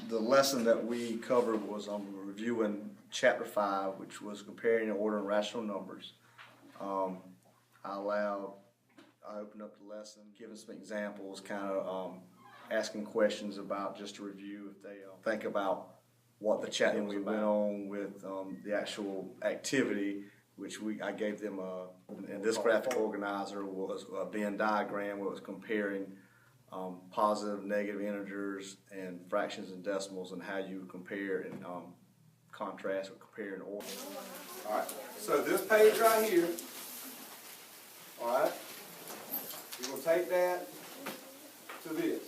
The lesson that we covered was reviewing Chapter 5, which was comparing and ordering rational numbers. I opened up the lesson, giving some examples, kind of asking questions about, just to review if they think about what the chapter was about. We went on with the actual activity, which I gave them and this graphic organizer was a Venn diagram where it was comparing positive, negative integers and fractions and decimals, and how you compare and contrast or compare and order. All right, so this page right here, all right, you're going to take that to this,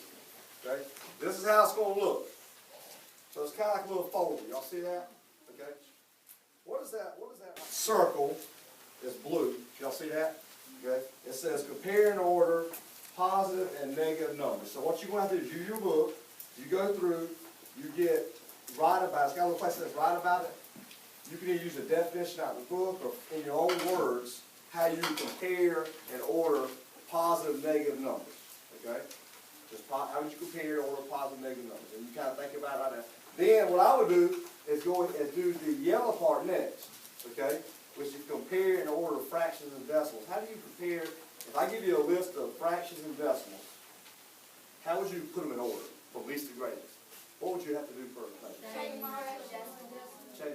okay? This is how it's going to look. So it's kind of like a little folder. Y'all see that? Okay. What is that? What is that? Circle is blue. Y'all see that? Okay. It says compare and order positive and negative numbers. So what you're going to have to do is use your book. You go through. You get write about it. It's got a little place that says write about it. You can either use a definition out of the book or in your own words how you compare and order positive and negative numbers. Okay. Just how would you compare and order positive and negative numbers? And you kind of think about it like that. Then what I would do is do the yellow part next, okay, which is compare and order fractions and decimals. How do you compare? If I give you a list of fractions and decimals, how would you put them in order from least to greatest? What would you have to do first? Change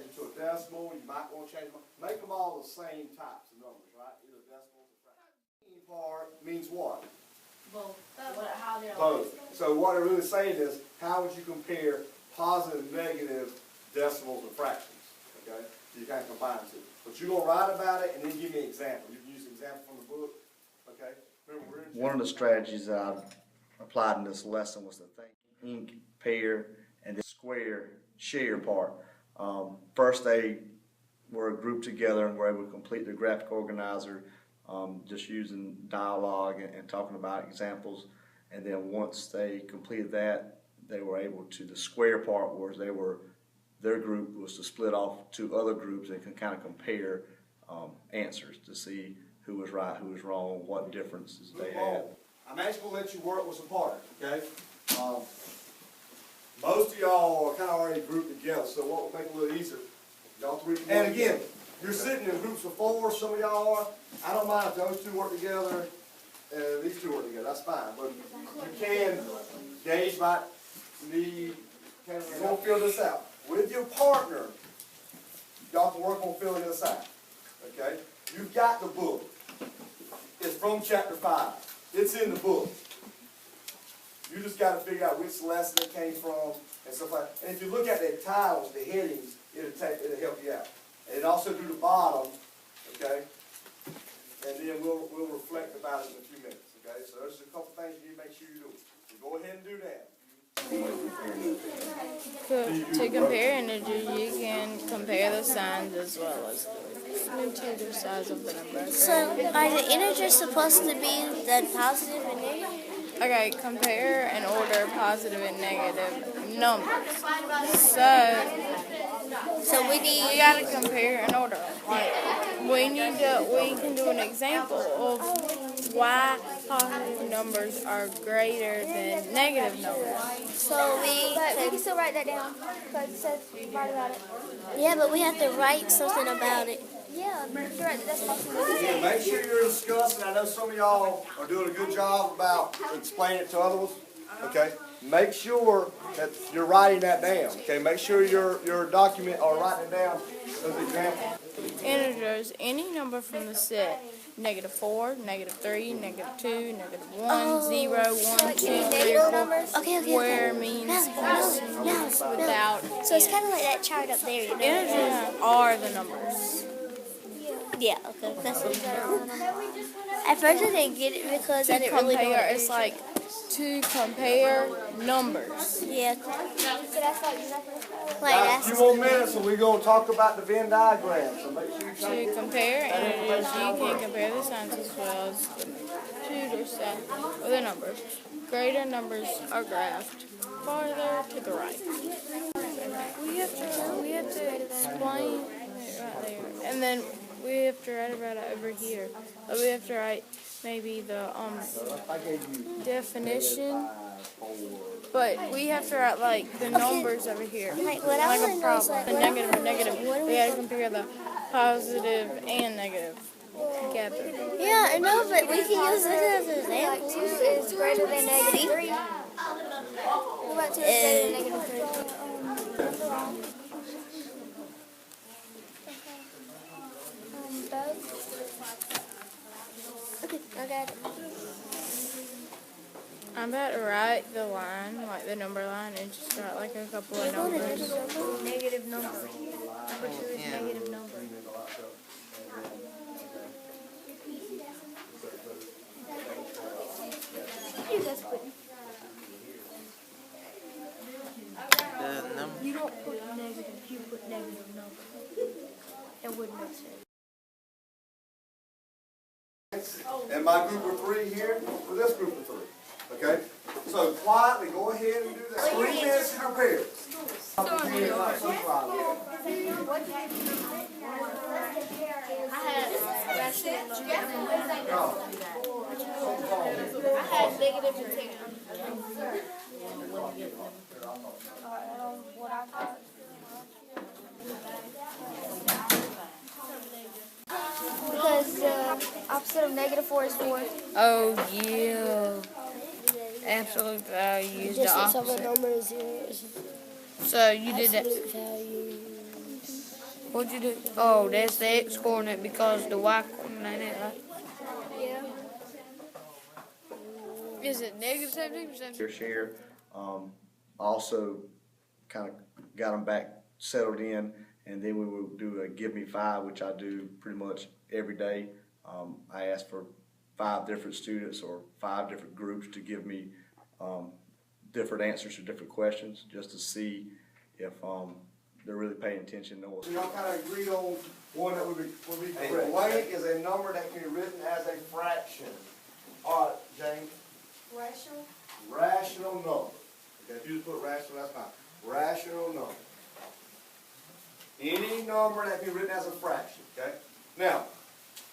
it to a decimal. You might want to change them. Make them all the same types of numbers, right? Either decimals or fractions. The part means what? Both. Both. So what I'm really saying is, how would you compare positive and negative decimals and fractions? Okay? So you kind of combine the two. But you're going to write about it and then give me an example. You can use an example from the book. Okay? Remember, one of the strategies that I applied in this lesson was the think, pair, and the square, share part. First, they were grouped together and were able to complete the graphic organizer, just using dialogue and talking about examples. And then once they completed that, they were able to, the square part was their group was to split off to other groups and can kind of compare answers to see who was right, who was wrong, what differences they had. I'm actually going to let you work with some partners, okay? Most of y'all are kind of already grouped together, so what will make it a little easier? Y'all three. And again, you're sitting in groups of 4, some of y'all are. I don't mind if those two work together, these two work together, that's fine. But you can, Gage might need, you're going to fill this out. With your partner, y'all can work on filling this out. Okay? You've got the book. It's from Chapter 5. It's in the book. You just got to figure out which lesson it came from and stuff like that. And if you look at the titles, the headings, it'll help you out. And also do the bottom, okay? And then we'll reflect about it in a few minutes, okay? So there's a couple things you need to make sure you do. So go ahead and do that. To compare integers, you can compare the signs as well as the size of the number. So, are the integers supposed to be the positive and negative? Okay, compare and order positive and negative numbers. So we gotta compare and order. Like we can do an example of why positive numbers are greater than negative numbers. So we can still write that down. Because it says write about it. Yeah, but we have to write something about it. Yeah, that's possible. Yeah, make sure you're discussing. I know some of y'all are doing a good job about explaining it to others. Okay? Make sure that you're writing that down. Okay? Make sure your document are writing it down as example. Integers, any number from the set. -4, -3, -2, -1, 0, 1, 2, 3, 4. Okay. Where means without. So it's kind of like that chart up there, you know? Integers are the numbers. Yeah, okay. That's what at first I didn't get it because I didn't really know what it's like to compare numbers. Yeah. So that's like A few more minutes and we're going to talk about the Venn diagram. So make sure you To compare integers, you can compare the signs as well as the tutor set or the numbers. Greater numbers are graphed farther to the right. We have to explain it right there, and then we have to write about it over here. We have to write maybe the definition But we have to write like the numbers over here. Like, what I Like want a to know is problem. like, A negative, a negative. We gotta compare the positive and negative together. yeah, I know, but we can use this as an example. 2 is greater than negative 3. What about 2 is greater than negative 3? Okay, I got it. I'm about to write the line, like the number line, and just write like a couple of numbers. Negative number. Number 2 is negative number. You guys put. You don't put negative, you put negative number. It wouldn't make sense. And my group of 3 here with this group of 3. Okay? So quietly go ahead and do that. 3 minutes to prepare. I had rational No. I had negative and negative. What I got. Because opposite of negative 4 is 4. Oh yeah. Absolute value is the Distance of a opposite. number is 0. So you did that. Absolute value. What'd you do? Oh, that's the x coordinate because the y coordinate ain't it, right? Yeah. Is it negative 17%? Your share. Also kind of got them back settled in, and then we will do a give me 5, which I do pretty much every day. I ask for 5 different students or 5 different groups to give me different answers to different questions, just to see if they're really paying attention. So y'all kind of agreed on one that would be correct. A blank is a number that can be written as a fraction. All right, James. Rational. Rational number. Okay, if you just put rational, that's fine. Rational number. Any number that can be written as a fraction, okay? Now,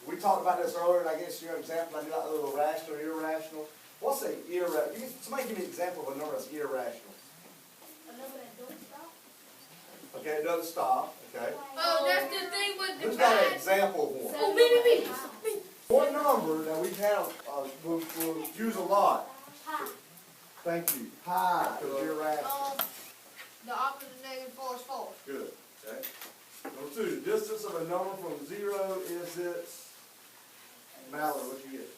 we talked about this earlier, and I guess your example, I did like a little rational, irrational. What's a irrational? Somebody give me an example of a number that's irrational. A number that don't stop. Okay, it doesn't stop, okay? Oh, that's the thing with the Who's got an example of one? Oh, me. One number that we have, we'll use a lot. Thank you. Pi, because irrational. The opposite of negative 4 is 4. Good, okay? Number 2, the distance of a number from 0 is its, Mallory, what you get?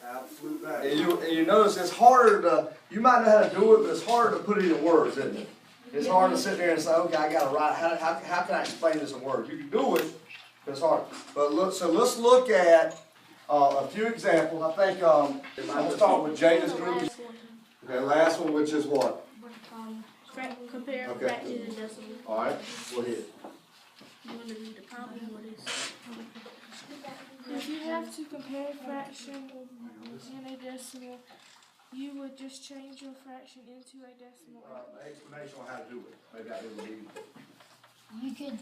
Absolute value. And you notice it's harder to, you might know how to do it, but it's harder to put it in words, isn't it? It's hard to sit there and say, okay, I got to write, how can I explain this in words? You can do it, but it's hard. But look, so let's look at a few examples. I think, I'm going to start with Jada's group. Okay, last one, which is what? Compare Okay. fraction and decimal. All right, go ahead. You want to read the problem? What is? If you have to compare a fraction and a decimal, you would just change your fraction into a decimal. Explanation on how to do it. Maybe I didn't read. You could,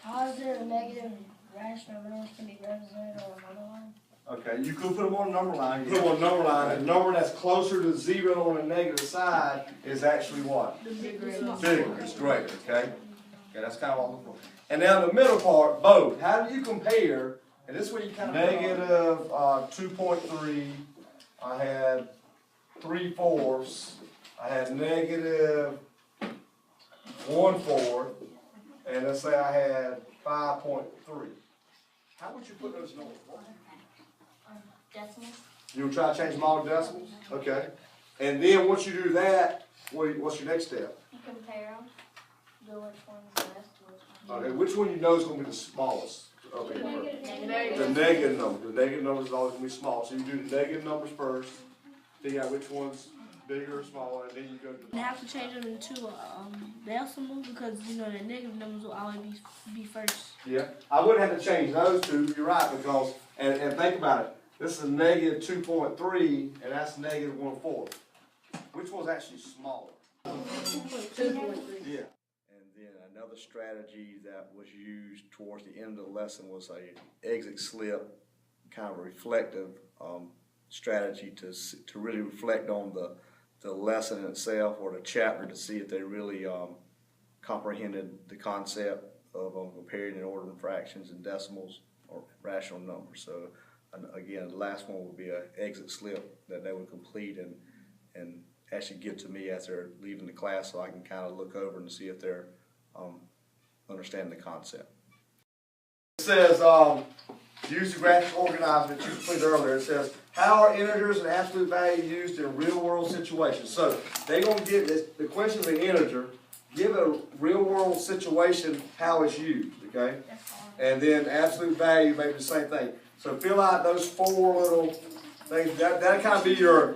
positive and negative rational numbers can be represented on a number line. Okay, you could put them on a number line. You put them on a number line. A number that's closer to 0 on the negative side is actually what? Bigger. It's greater, okay? Okay, that's kind of what I'm looking for. And now the middle part, both. How do you compare, and this is where you kind of negative 2.3, I had 3/4, I had negative 1/4, and let's say I had 5.3. How would you put those numbers? Decimals. You would try to change them all to decimals? Okay. And then once you do that, what's your next step? You compare them, do which one's best, which one's Okay, which one you know is going to be the smallest? Okay. The negative number. The negative number is always going to be small. So you do the negative numbers first, figure out which one's bigger or smaller, and then you go to the You have to change them into decimal because you know the negative numbers will always be first. Yeah. I wouldn't have to change those two. You're right, because, and think about it. This is negative 2.3, and that's negative 1/4. Which one's actually smaller? 2.3. Yeah. And then another strategy that was used towards the end of the lesson was a exit slip, kind of reflective. strategy to really reflect on the lesson itself or the chapter to see if they really comprehended the concept of comparing and ordering fractions and decimals or rational numbers. So again, the last one would be an exit slip that they would complete and actually give to me as they're leaving the class, so I can kind of look over and see if they're understanding the concept. It says, use the graphic organizer that you completed earlier. It says, how are integers and absolute value used in real-world situations? So they're going to give this, the question of an integer, give a real-world situation how it's used, okay? And then absolute value, maybe the same thing. So fill out those 4 little things. That'll kind of be your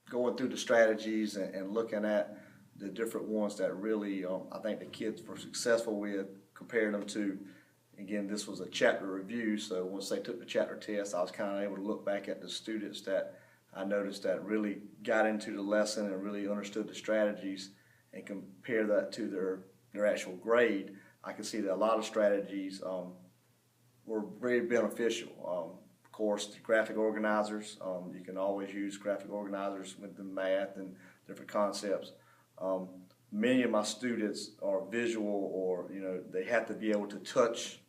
going through the strategies and looking at the different ones that really I think the kids were successful with, comparing them to, again, this was a chapter review, so once they took the chapter test, I was kind of able to look back at the students that I noticed that really got into the lesson and really understood the strategies and compare that to their actual grade. I could see that a lot of strategies were very beneficial. Of course, the graphic organizers, you can always use graphic organizers with the math and different concepts. Many of my students are visual, or they have to be able to touch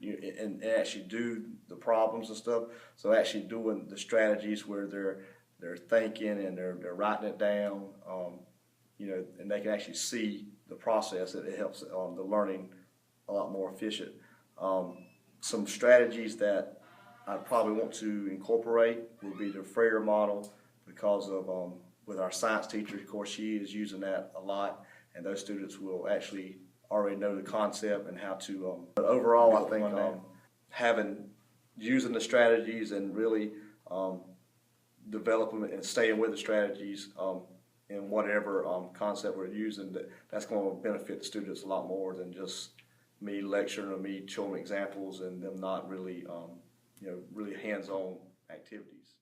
and actually do the problems and stuff. So actually doing the strategies where they're thinking and they're writing it down, and they can actually see the process. It helps the learning a lot more efficient. Some strategies that I probably want to incorporate would be the Freire model, because of with our science teacher, of course, she is using that a lot, and those students will actually already know the concept and how to. But overall, I think using the strategies and really developing and staying with the strategies in whatever concept we're using, that's going to benefit the students a lot more than just me lecturing or me showing examples and them not really really hands-on activities.